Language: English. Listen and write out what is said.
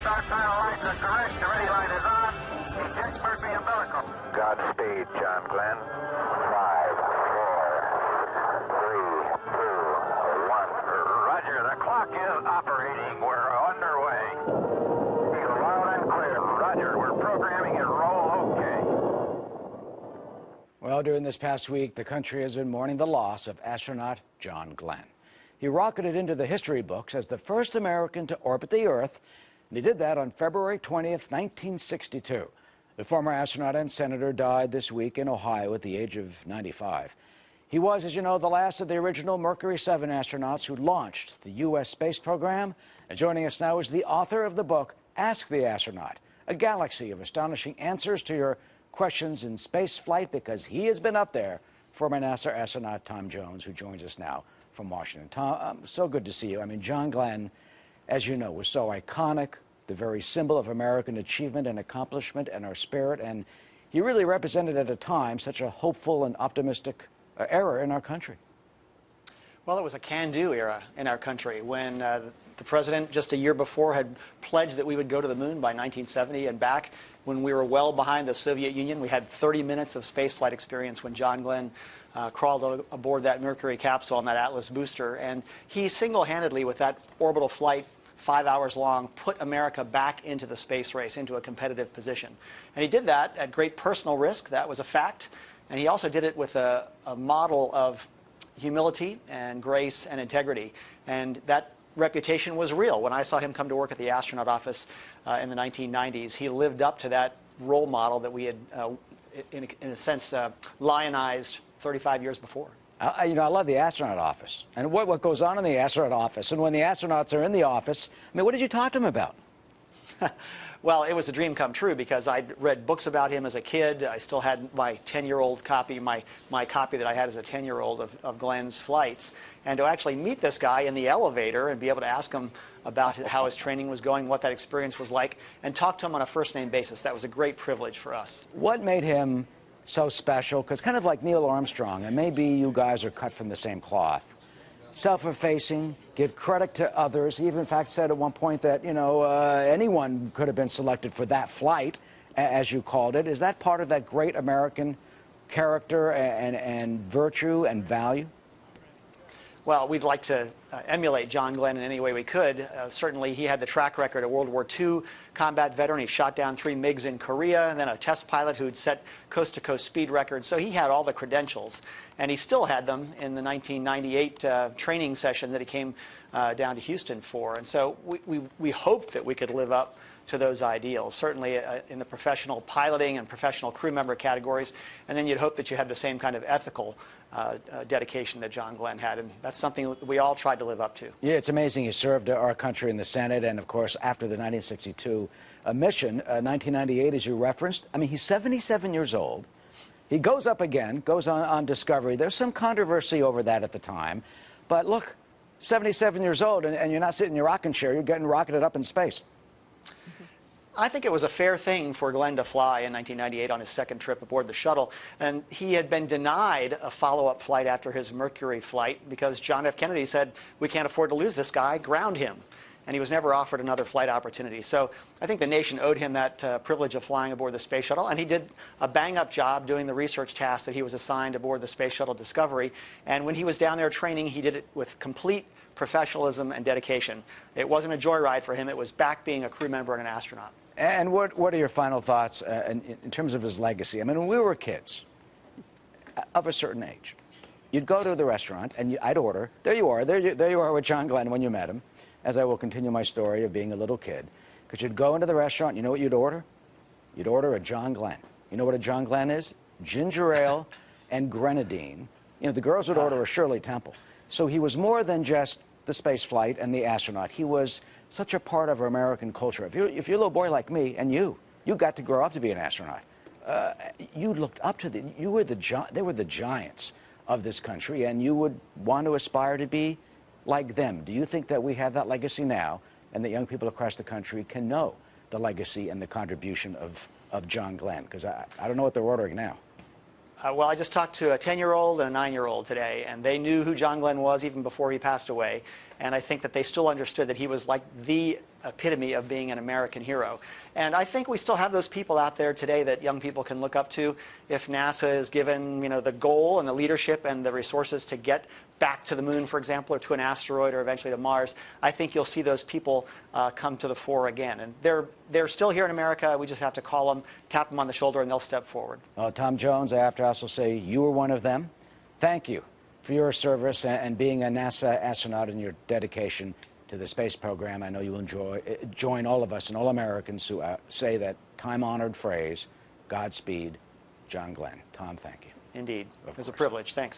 Start final lights are correct. The ready light is on. Eject Murphy umbilical. Godspeed, John Glenn. 5, 4, 3, 2, 1. Roger, the clock is operating. We're underway. You're loud and clear. Roger, we're programming and roll okay. Well, during this past week, the country has been mourning the loss of astronaut John Glenn. He rocketed into the history books as the first American to orbit the Earth, and he did that on February 20th, 1962. The former astronaut and senator died this week in Ohio at the age of 95. He was, as you know, the last of the original Mercury 7 astronauts who launched the U.S. space program. And joining us now is the author of the book, Ask the Astronaut, a galaxy of astonishing answers to your questions in space flight, because he has been up there. Former NASA astronaut Tom Jones, who joins us now from Washington. Tom, so good to see you. I mean, John Glenn, as you know, was so iconic, the very symbol of American achievement and accomplishment and our spirit, and he really represented at a time such a hopeful and optimistic era in our country. Well, it was a can-do era in our country when the president just a year before had pledged that we would go to the moon by 1970 and back. When we were well behind the Soviet Union, we had 30 minutes of spaceflight experience when John Glenn crawled aboard that Mercury capsule on that Atlas booster. And he single-handedly, with that orbital flight 5 hours long, put America back into the space race, into a competitive position. And he did that at great personal risk. That was a fact. And he also did it with a model of humility and grace and integrity. And that reputation was real. When I saw him come to work at the astronaut office in the 1990s, he lived up to that role model that we had, in a sense, lionized 35 years before. You know, I love the astronaut office and what goes on in the astronaut office. And when the astronauts are in the office, I mean, what did you talk to them about? Well, it was a dream come true because I'd read books about him as a kid. I still had my 10-year-old copy, my copy that I had as a 10-year-old of Glenn's flights. And to actually meet this guy in the elevator and be able to ask him about how his training was going, what that experience was like, and talk to him on a first-name basis, that was a great privilege for us. What made him so special? Because kind of like Neil Armstrong, and maybe you guys are cut from the same cloth. Self-effacing, give credit to others. He even, in fact, said at one point that, you know, anyone could have been selected for that flight, as you called it. Is that part of that great American character and virtue and value? Well, we'd like to emulate John Glenn in any way we could. Certainly, he had the track record, a World War II combat veteran. He shot down 3 MiGs in Korea, and then a test pilot who'd set coast-to-coast speed records. So he had all the credentials, and he still had them in the 1998 training session that he came down to Houston for. And so we hoped that we could live up to those ideals, certainly in the professional piloting and professional crew member categories. And then you'd hope that you had the same kind of ethical dedication that John Glenn had, and that's something that we all tried to live up to. Yeah, it's amazing. He served our country in the Senate, and of course, after the 1962 mission, 1998, as you referenced. I mean, he's 77 years old. He goes up again, goes on Discovery. There's some controversy over that at the time, but look, 77 years old, and you're not sitting in your rocking chair, you're getting rocketed up in space. I think it was a fair thing for Glenn to fly in 1998 on his second trip aboard the shuttle. And he had been denied a follow-up flight after his Mercury flight because John F. Kennedy said, we can't afford to lose this guy, ground him. And he was never offered another flight opportunity. So I think the nation owed him that privilege of flying aboard the space shuttle. And he did a bang-up job doing the research task that he was assigned aboard the space shuttle Discovery. And when he was down there training, he did it with complete professionalism and dedication. It wasn't a joyride for him. It was back being a crew member and an astronaut. And what are your final thoughts in terms of his legacy? I mean, when we were kids of a certain age, you'd go to the restaurant and I'd order. There you are. There you are with John Glenn when you met him, as I will continue my story of being a little kid. Because you'd go into the restaurant, you know what you'd order? You'd order a John Glenn. You know what a John Glenn is? Ginger ale and grenadine. You know, the girls would order a Shirley Temple. So he was more than just the space flight and the astronaut. He was such a part of our American culture. If you're a little boy like me, and you got to grow up to be an astronaut, you looked up to them. They were the giants of this country, and you would want to aspire to be like them. Do you think that we have that legacy now, and that young people across the country can know the legacy and the contribution of John Glenn? Because I don't know what they're ordering now. Well, I just talked to a 10-year-old and a 9-year-old today, and they knew who John Glenn was even before he passed away. And I think that they still understood that he was like the epitome of being an American hero. And I think we still have those people out there today that young people can look up to. If NASA is given, the goal and the leadership and the resources to get back to the moon, for example, or to an asteroid, or eventually to Mars, I think you'll see those people come to the fore again. And they're still here in America. We just have to call them, tap them on the shoulder, and they'll step forward. Well, Tom Jones, I have to also say you were one of them. Thank you for your service and being a NASA astronaut and your dedication to the space program. I know you will join all of us and all Americans who say that time-honored phrase, Godspeed, John Glenn. Tom, thank you. Indeed. It was a privilege. Thanks.